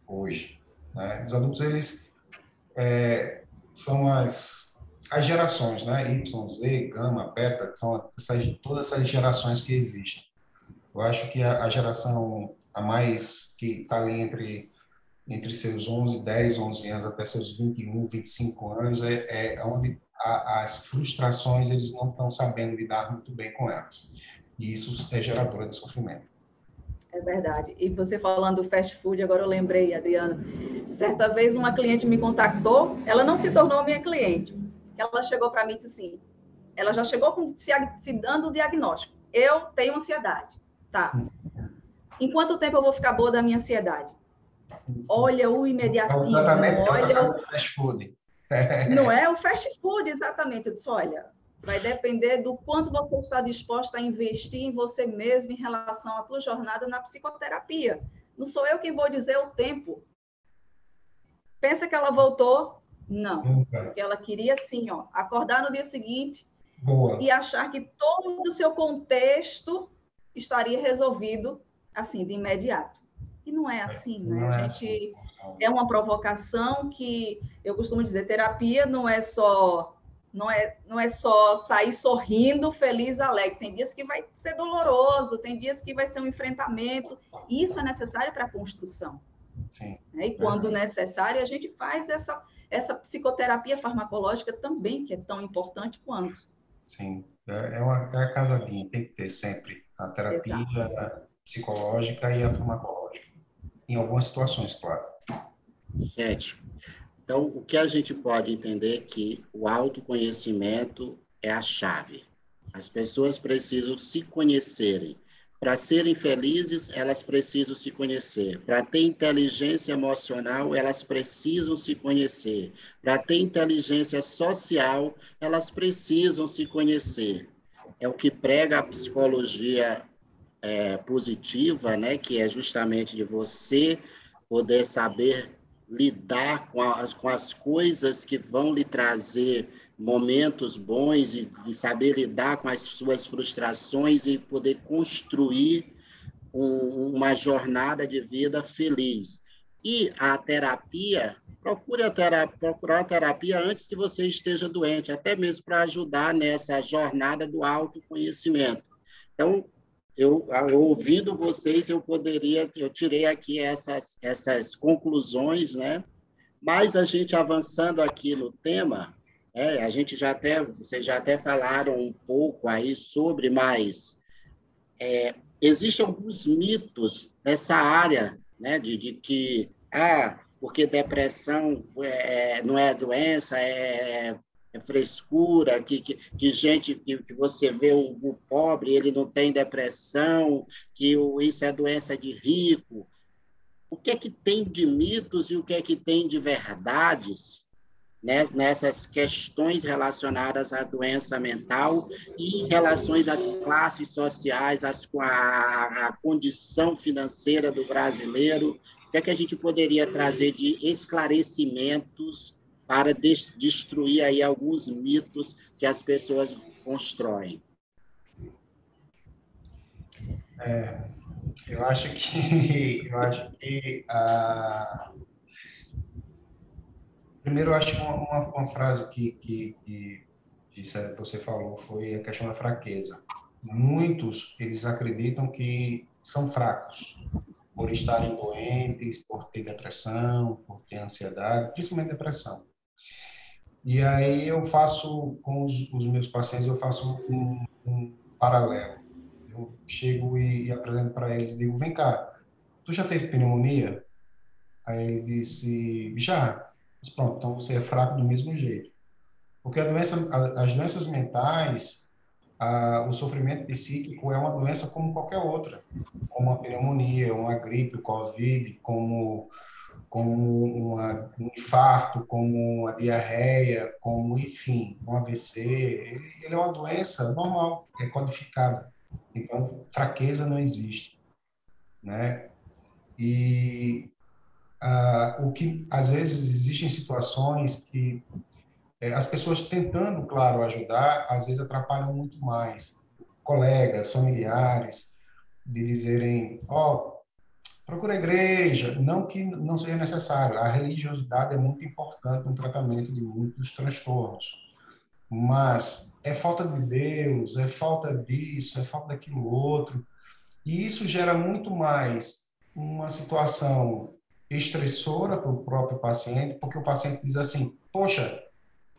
hoje, né? Os adultos, eles são as gerações, né? Y, Z, gama, beta, são todas essas gerações que existem. Eu acho que a geração a mais que está ali entre seus 11 anos até seus 21, 25 anos é onde as frustrações eles não estão sabendo lidar muito bem com elas. E isso é gerador de sofrimento. É verdade. E você falando do fast food, agora eu lembrei, Adriana, certa vez uma cliente me contactou, ela não se tornou minha cliente. Ela chegou para mim e disse assim, ela já chegou se dando o diagnóstico. Eu tenho ansiedade. Tá. Em quanto tempo eu vou ficar boa da minha ansiedade? Olha o imediatismo, olha o fast food. Não é o fast food, exatamente. Eu disse, olha, vai depender do quanto você está disposta a investir em você mesmo em relação à tua jornada na psicoterapia. Não sou eu quem vou dizer o tempo. Pensa que ela voltou? Não. Porque ela queria, assim, acordar no dia seguinte e achar que todo o seu contexto estaria resolvido, assim, de imediato. E não é assim, né? A gente é uma provocação que eu costumo dizer, terapia não é só sair sorrindo, feliz, alegre. Tem dias que vai ser doloroso, tem dias que vai ser um enfrentamento. Isso é necessário para a construção. Sim. Né? E quando necessário, a gente faz essa psicoterapia farmacológica também, que é tão importante quanto. Sim, é a casadinha, tem que ter sempre a terapia psicológica e a farmacológica. Em algumas situações, claro. Gente, então o que a gente pode entender é que o autoconhecimento é a chave. As pessoas precisam se conhecerem Para serem felizes, elas precisam se conhecer. Para ter inteligência emocional, elas precisam se conhecer. Para ter inteligência social, elas precisam se conhecer. É o que prega a psicologia positiva, né? Que é justamente de você poder saber lidar com as coisas que vão lhe trazer momentos bons e saber lidar com as suas frustrações e poder construir uma jornada de vida feliz. E a terapia, procurar a terapia antes que você esteja doente, até mesmo para ajudar nessa jornada do autoconhecimento. Então, eu ouvindo vocês, eu tirei aqui essas conclusões, né? Mas a gente avançando aqui no tema, vocês já até falaram um pouco aí sobre, mas existem alguns mitos nessa área, né, de que, porque depressão não é doença, é frescura, que gente, que você vê o pobre, ele não tem depressão, isso é doença de rico. O que é que tem de mitos e o que é que tem de verdades, né, nessas questões relacionadas à doença mental e em relações às classes sociais, à condição financeira do brasileiro? O que é que a gente poderia trazer de esclarecimentos para destruir aí alguns mitos que as pessoas constroem? Eu acho que primeiro, eu acho que uma frase que você falou foi a questão da fraqueza. Muitos, eles acreditam que são fracos por estarem doentes, por ter depressão, por ter ansiedade, principalmente depressão. E aí eu faço, com os meus pacientes, eu faço um paralelo. Eu chego e apresento para eles e digo, vem cá, tu já teve pneumonia? Aí ele disse, já. Mas pronto, então você é fraco do mesmo jeito. Porque as doenças mentais, o sofrimento psíquico é uma doença como qualquer outra, como a pneumonia, uma gripe, o Covid, como um infarto, como uma diarreia, como, enfim, um AVC. Ele é uma doença normal, é codificada. Então, fraqueza não existe, né? E o que, às vezes, existem situações que as pessoas tentando, claro, ajudar, às vezes atrapalham muito mais. Colegas, familiares, de dizerem, procura a igreja, não que não seja necessário. A religiosidade é muito importante no tratamento de muitos transtornos, mas é falta de Deus, é falta disso, é falta daquilo outro, e isso gera muito mais uma situação estressora para o próprio paciente, porque o paciente diz assim, poxa,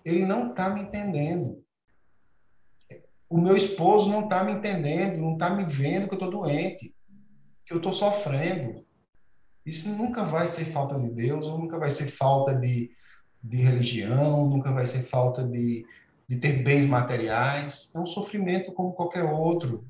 ele não está me entendendo. O meu esposo não está me entendendo, não está me vendo que eu estou doente, que eu estou sofrendo. Isso nunca vai ser falta de Deus, ou nunca vai ser falta de religião, nunca vai ser falta de ter bens materiais. É um sofrimento como qualquer outro.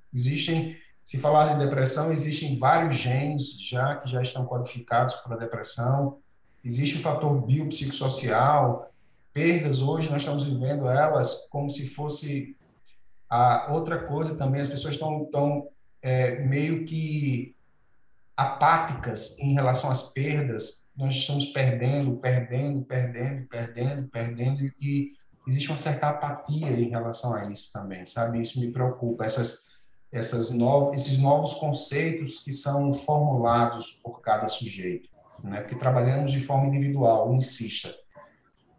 Se falar de depressão, existem vários genes que já estão codificados para a depressão. Existe o fator biopsicossocial. Perdas, hoje nós estamos vivendo elas como se fosse a outra coisa também. As pessoas estão meio que apáticas em relação às perdas. Nós estamos perdendo, e existe uma certa apatia em relação a isso também, sabe? Isso me preocupa, esses novos conceitos que são formulados por cada sujeito, né? Porque trabalhamos de forma individual, unicista.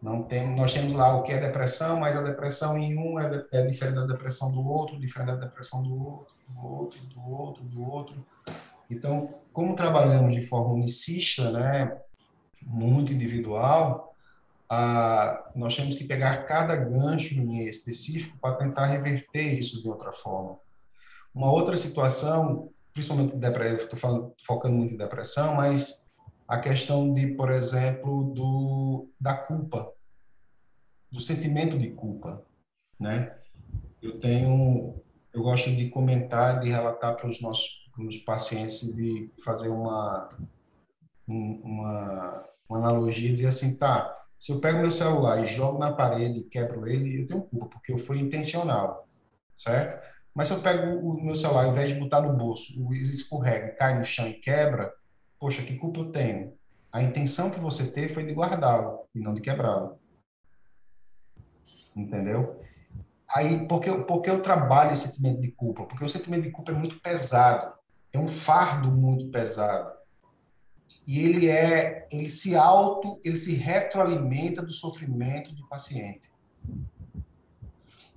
Nós temos lá o que é depressão, mas a depressão em um é diferente da depressão do outro, diferente da depressão do outro, do outro, do outro, do outro. Então, como trabalhamos de forma unicista, né, muito individual, nós temos que pegar cada gancho em específico para tentar reverter isso de outra forma. Uma outra situação, principalmente estou focando muito em depressão, mas a questão de, por exemplo, da culpa, do sentimento de culpa, né? Eu gosto de comentar, de relatar para os pacientes de fazer uma analogia e dizer assim, tá, se eu pego meu celular e jogo na parede e quebro ele, eu tenho culpa, porque eu fui intencional, certo? Mas se eu pego o meu celular, ao invés de botar no bolso, ele escorrega, cai no chão e quebra, poxa, que culpa eu tenho? A intenção que você teve foi de guardá-lo e não de quebrá-lo, entendeu? Aí, porque eu trabalho esse sentimento de culpa? Porque o sentimento de culpa é muito pesado, é um fardo muito pesado. E ele se retroalimenta do sofrimento do paciente.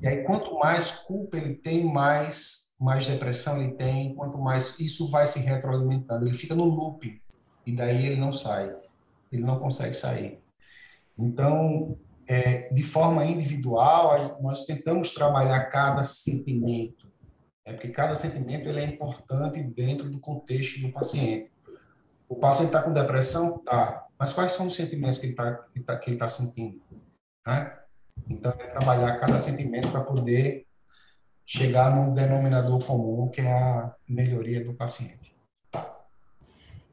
E aí, quanto mais culpa ele tem, mais depressão ele tem, quanto mais isso vai se retroalimentando. Ele fica no looping, e daí ele não sai, ele não consegue sair. Então, de forma individual, nós tentamos trabalhar cada sentimento, porque cada sentimento ele é importante dentro do contexto do paciente. O paciente está com depressão? Tá. Mas quais são os sentimentos que ele tá sentindo? Né? Então, é trabalhar cada sentimento para poder chegar num denominador comum, que é a melhoria do paciente.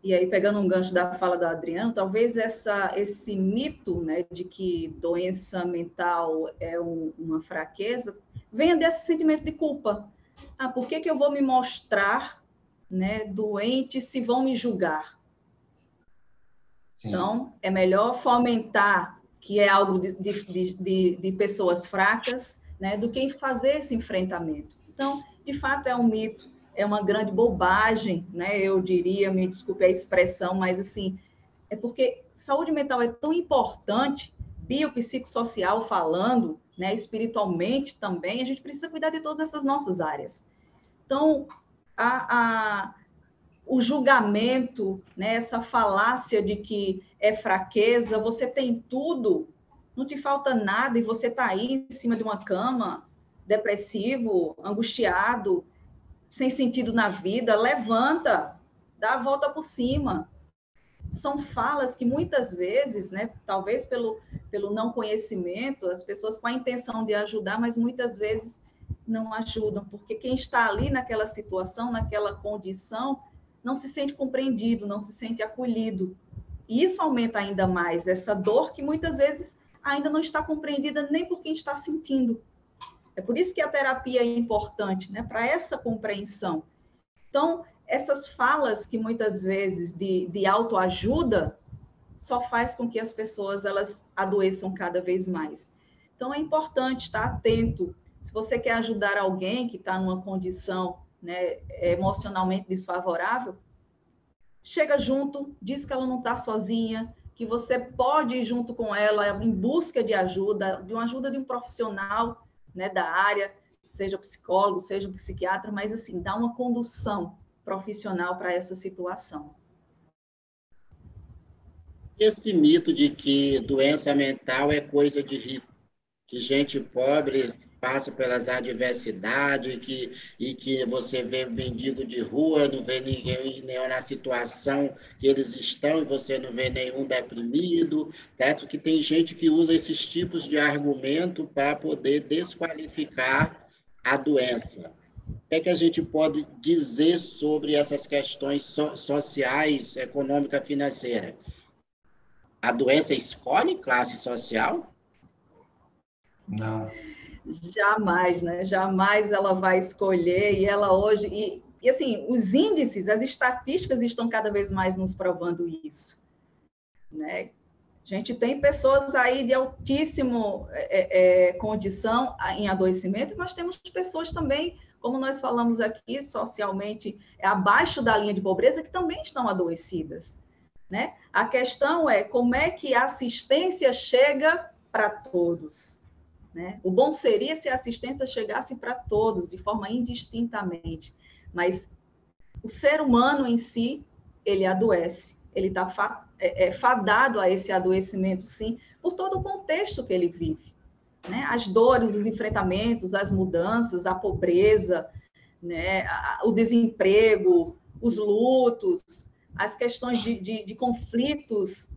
E aí, pegando um gancho da fala do Adriano, talvez esse mito, né, de que doença mental é uma fraqueza, venha desse sentimento de culpa. Ah, por que eu vou me mostrar, né, doente se vão me julgar? Sim. Então, é melhor fomentar que é algo de pessoas fracas, né, do que fazer esse enfrentamento. Então, de fato, é um mito, é uma grande bobagem, né, eu diria, me desculpe a expressão, mas assim, é porque saúde mental é tão importante, biopsicossocial falando, né, espiritualmente também, a gente precisa cuidar de todas essas nossas áreas. Então, o julgamento, né, essa falácia de que é fraqueza, você tem tudo, não te falta nada e você está aí em cima de uma cama, depressivo, angustiado, sem sentido na vida, levanta, dá a volta por cima. São falas que muitas vezes, né, talvez pelo não conhecimento, as pessoas com a intenção de ajudar, mas muitas vezes não ajudam, porque quem está ali naquela situação, naquela condição, não se sente compreendido, não se sente acolhido. E isso aumenta ainda mais essa dor que muitas vezes ainda não está compreendida nem por quem está sentindo. É por isso que a terapia é importante, né? Para essa compreensão. Então, essas falas que muitas vezes de autoajuda só faz com que as pessoas elas adoeçam cada vez mais. Então, é importante estar atento. Se você quer ajudar alguém que está numa condição, né, emocionalmente desfavorável, chega junto, diz que ela não está sozinha, que você pode ir junto com ela em busca de uma ajuda de um profissional, né, da área, seja psicólogo, seja psiquiatra, mas assim, dá uma condução profissional para essa situação. Esse mito de que doença mental é coisa de rico, que gente pobre passa pelas adversidades, e que você vê mendigo de rua, não vê ninguém na situação que eles estão, e você não vê nenhum deprimido, certo? Que tem gente que usa esses tipos de argumento para poder desqualificar a doença. O que a gente pode dizer sobre essas questões sociais, econômica, financeira? A doença escolhe classe social? Não. Jamais, né? Jamais ela vai escolher, e ela hoje... E assim, os índices, as estatísticas estão cada vez mais nos provando isso, né? A gente tem pessoas aí de altíssima condição em adoecimento, mas temos pessoas também, como nós falamos aqui, socialmente abaixo da linha de pobreza, que também estão adoecidas, né? A questão é como é que a assistência chega para todos, né? O bom seria se a assistência chegasse para todos, de forma indistintamente, mas o ser humano em si, ele adoece, ele está fadado a esse adoecimento, sim, por todo o contexto que ele vive, né? As dores, os enfrentamentos, as mudanças, a pobreza, né? O desemprego, os lutos, as questões de conflitos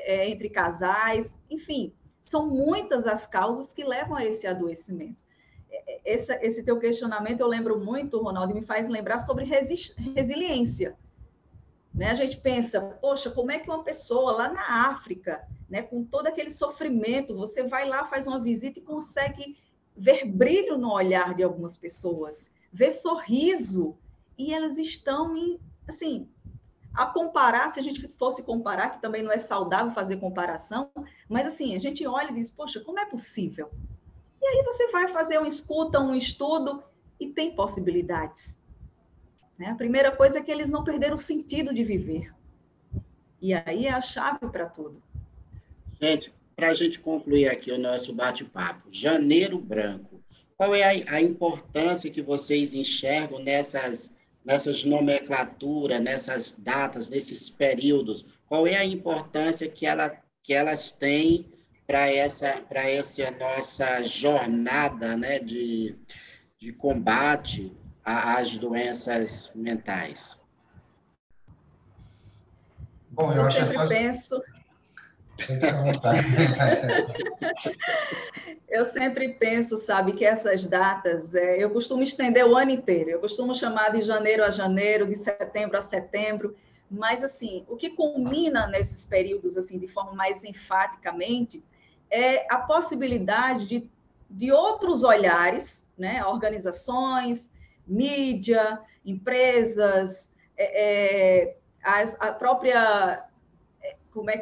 entre casais, enfim, são muitas as causas que levam a esse adoecimento. esse teu questionamento eu lembro muito, Ronaldo, me faz lembrar sobre resiliência. Né? A gente pensa, poxa, como é que uma pessoa lá na África, né, com todo aquele sofrimento, você vai lá, faz uma visita e consegue ver brilho no olhar de algumas pessoas, ver sorriso, e elas estão assim, a comparar, se a gente fosse comparar, que também não é saudável fazer comparação, mas assim, a gente olha e diz, poxa, como é possível? E aí você vai fazer escuta, um estudo, e tem possibilidades. Né? A primeira coisa é que eles não perderam o sentido de viver. E aí é a chave para tudo. Gente, para a gente concluir aqui o nosso bate-papo, Janeiro Branco, qual é a importância que vocês enxergam nessas nomenclaturas, nessas datas, nesses períodos? Qual é a importância que elas têm para essa nossa jornada, né, de combate às doenças mentais? Bom, eu sempre penso... Eu sempre penso, sabe, que essas datas, eu costumo estender o ano inteiro, eu costumo chamar de janeiro a janeiro, de setembro a setembro, mas, assim, o que culmina nesses períodos, assim, de forma mais enfaticamente, é a possibilidade de outros olhares, né, organizações, mídia, empresas, a própria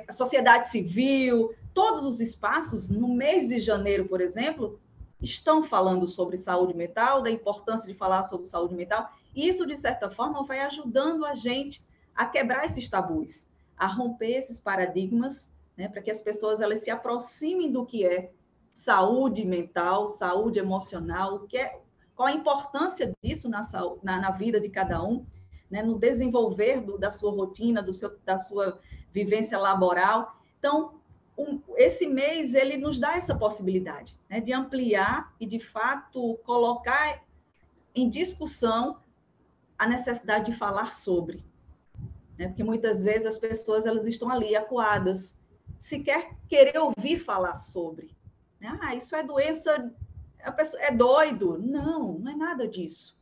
a sociedade civil, todos os espaços, no mês de janeiro, por exemplo, estão falando sobre saúde mental, da importância de falar sobre saúde mental, e isso, de certa forma, vai ajudando a gente a quebrar esses tabus, a romper esses paradigmas, né, para que as pessoas elas se aproximem do que é saúde mental, saúde emocional, qual a importância disso na vida de cada um, né, no desenvolver da sua rotina, da sua vivência laboral. Então, esse mês, ele nos dá essa possibilidade, né, de ampliar e, de fato, colocar em discussão a necessidade de falar sobre. Né, porque, muitas vezes, as pessoas elas estão ali, acuadas, sequer querer ouvir falar sobre. Ah, isso é doença, a pessoa é doido. Não, não é nada disso.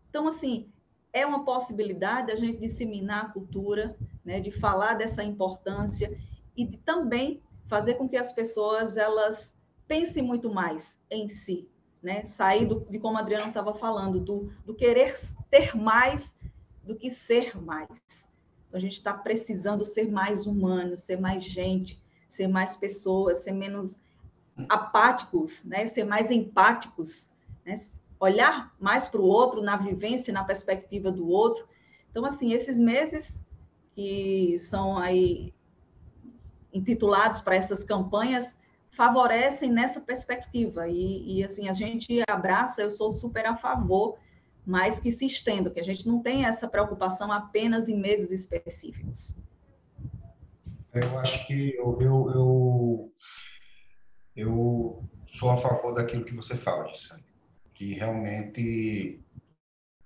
Então, assim, é uma possibilidade a gente disseminar a cultura, né, de falar dessa importância e de também fazer com que as pessoas elas pensem muito mais em si, né? Sair de como a Adriana estava falando, do querer ter mais do que ser mais. Então, a gente está precisando ser mais humano, ser mais gente, ser mais pessoas, ser menos apáticos, né? Ser mais empáticos, né? Olhar mais para o outro, na vivência, na perspectiva do outro. Então, assim, esses meses que são aí intitulados para essas campanhas favorecem nessa perspectiva. E assim, a gente abraça, eu sou super a favor, mas que se estenda, que a gente não tenha essa preocupação apenas em meses específicos. Eu acho que eu sou a favor daquilo que você fala, Gisele, que realmente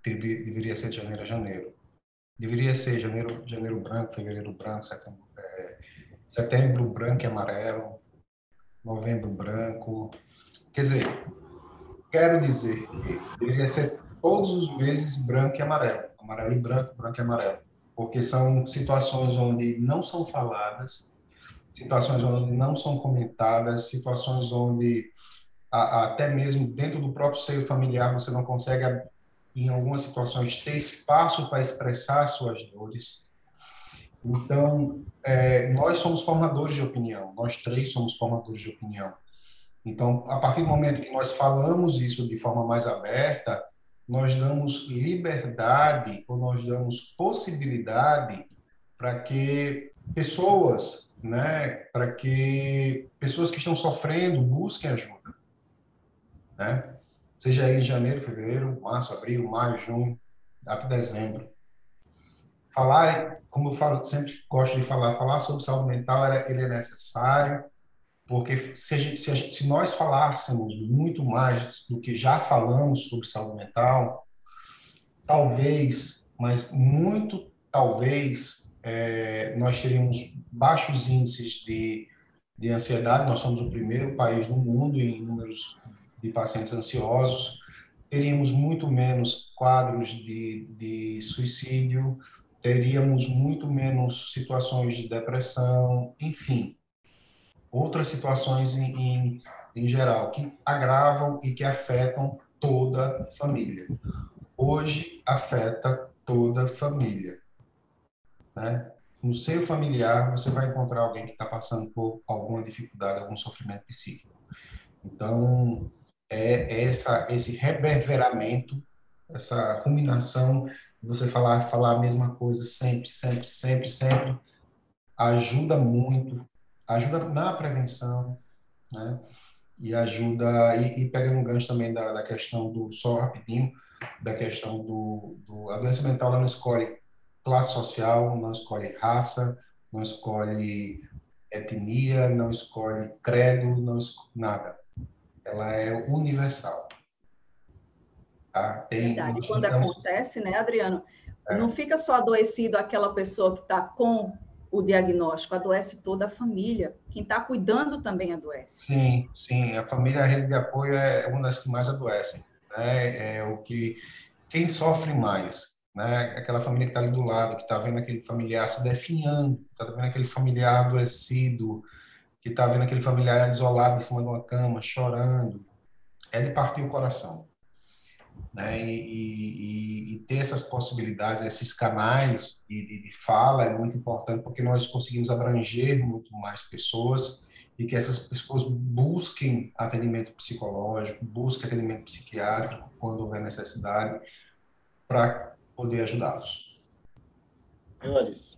deveria ser de janeiro a janeiro. Deveria ser janeiro branco, fevereiro branco, setembro branco e amarelo, novembro branco. Quer dizer, quero dizer que deveria ser todos os meses branco e amarelo, amarelo e branco, branco e amarelo, porque são situações onde não são faladas, situações onde não são comentadas, situações onde até mesmo dentro do próprio seio familiar você não consegue, em algumas situações, ter espaço para expressar suas dores. Então, nós somos formadores de opinião, nós três somos formadores de opinião. Então, a partir do momento que nós falamos isso de forma mais aberta, nós damos liberdade ou nós damos possibilidade para que pessoas, né, para que pessoas que estão sofrendo busquem ajuda, né? Seja ele em janeiro, fevereiro, março, abril, maio, junho, até dezembro. Falar, como eu falo, sempre gosto de falar sobre saúde mental, ele é necessário, porque se nós falássemos muito mais do que já falamos sobre saúde mental, talvez, mas muito talvez, nós teríamos baixos índices de ansiedade. Nós somos o primeiro país no mundo em números de pacientes ansiosos, teríamos muito menos quadros de suicídio, teríamos muito menos situações de depressão, enfim, outras situações em geral, que agravam e que afetam toda a família. Hoje, afeta toda a família, né? No seio familiar, você vai encontrar alguém que está passando por alguma dificuldade, algum sofrimento psíquico. Então, esse reverberamento, essa ruminação, você falar a mesma coisa sempre, sempre, sempre, sempre, ajuda muito, ajuda na prevenção, né? E ajuda, e pegando um gancho também da questão só rapidinho, da questão a doença mental, ela não escolhe classe social, não escolhe raça, não escolhe etnia, não escolhe credo, não escolhe nada. Ela é universal. Tá? Verdade. E quando acontece, né, Adriano, não fica só adoecido aquela pessoa que está com o diagnóstico, adoece toda a família. Quem está cuidando também adoece. Sim, sim. A família, a rede de apoio é uma das que mais adoecem, né? Quem sofre mais, né? Aquela família que está ali do lado, que está vendo aquele familiar se definhando, está vendo aquele familiar adoecido, que está vendo aquele familiar isolado em cima de uma cama, chorando. É de partir o coração, né? E ter essas possibilidades, esses canais de fala é muito importante, porque nós conseguimos abranger muito mais pessoas e que essas pessoas busquem atendimento psicológico, busquem atendimento psiquiátrico quando houver necessidade, para poder ajudá-los. Senhores,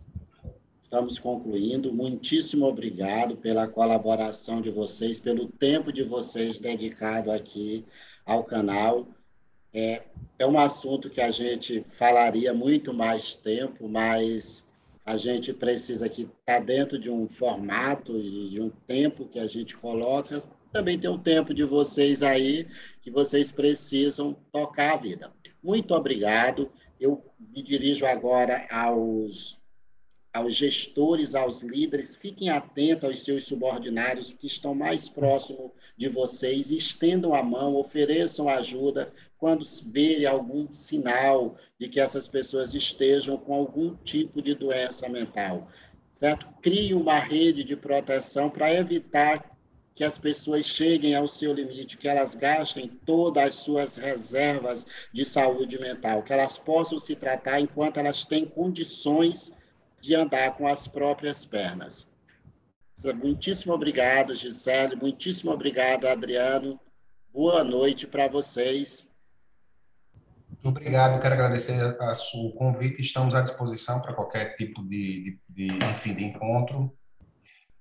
estamos concluindo. Muitíssimo obrigado pela colaboração de vocês, pelo tempo de vocês dedicado aqui ao canal. É um assunto que a gente falaria muito mais tempo, mas a gente precisa que estar dentro de um formato e de um tempo que a gente coloca. Também tem o tempo de vocês aí, que vocês precisam tocar a vida. Muito obrigado. Eu me dirijo agora aos gestores, aos líderes, fiquem atentos aos seus subordinados que estão mais próximos de vocês, estendam a mão, ofereçam ajuda quando verem algum sinal de que essas pessoas estejam com algum tipo de doença mental, certo? Crie uma rede de proteção para evitar que as pessoas cheguem ao seu limite, que elas gastem todas as suas reservas de saúde mental, que elas possam se tratar enquanto elas têm condições de andar com as próprias pernas. Muitíssimo obrigado, Gisele. Muitíssimo obrigado, Adriano. Boa noite para vocês. Obrigado, quero agradecer o convite. Estamos à disposição para qualquer tipo enfim, de encontro.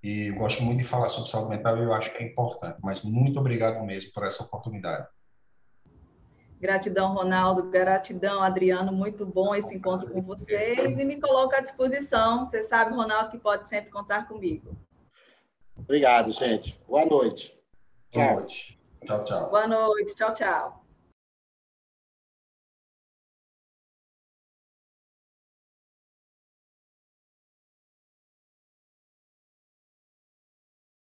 E eu gosto muito de falar sobre saúde mental e eu acho que é importante. Mas muito obrigado mesmo por essa oportunidade. Gratidão, Ronaldo. Gratidão, Adriano. Muito bom esse encontro com vocês. E me coloco à disposição. Você sabe, Ronaldo, que pode sempre contar comigo. Obrigado, gente. Boa noite. Boa noite. Tchau, tchau. Boa noite. Tchau, tchau.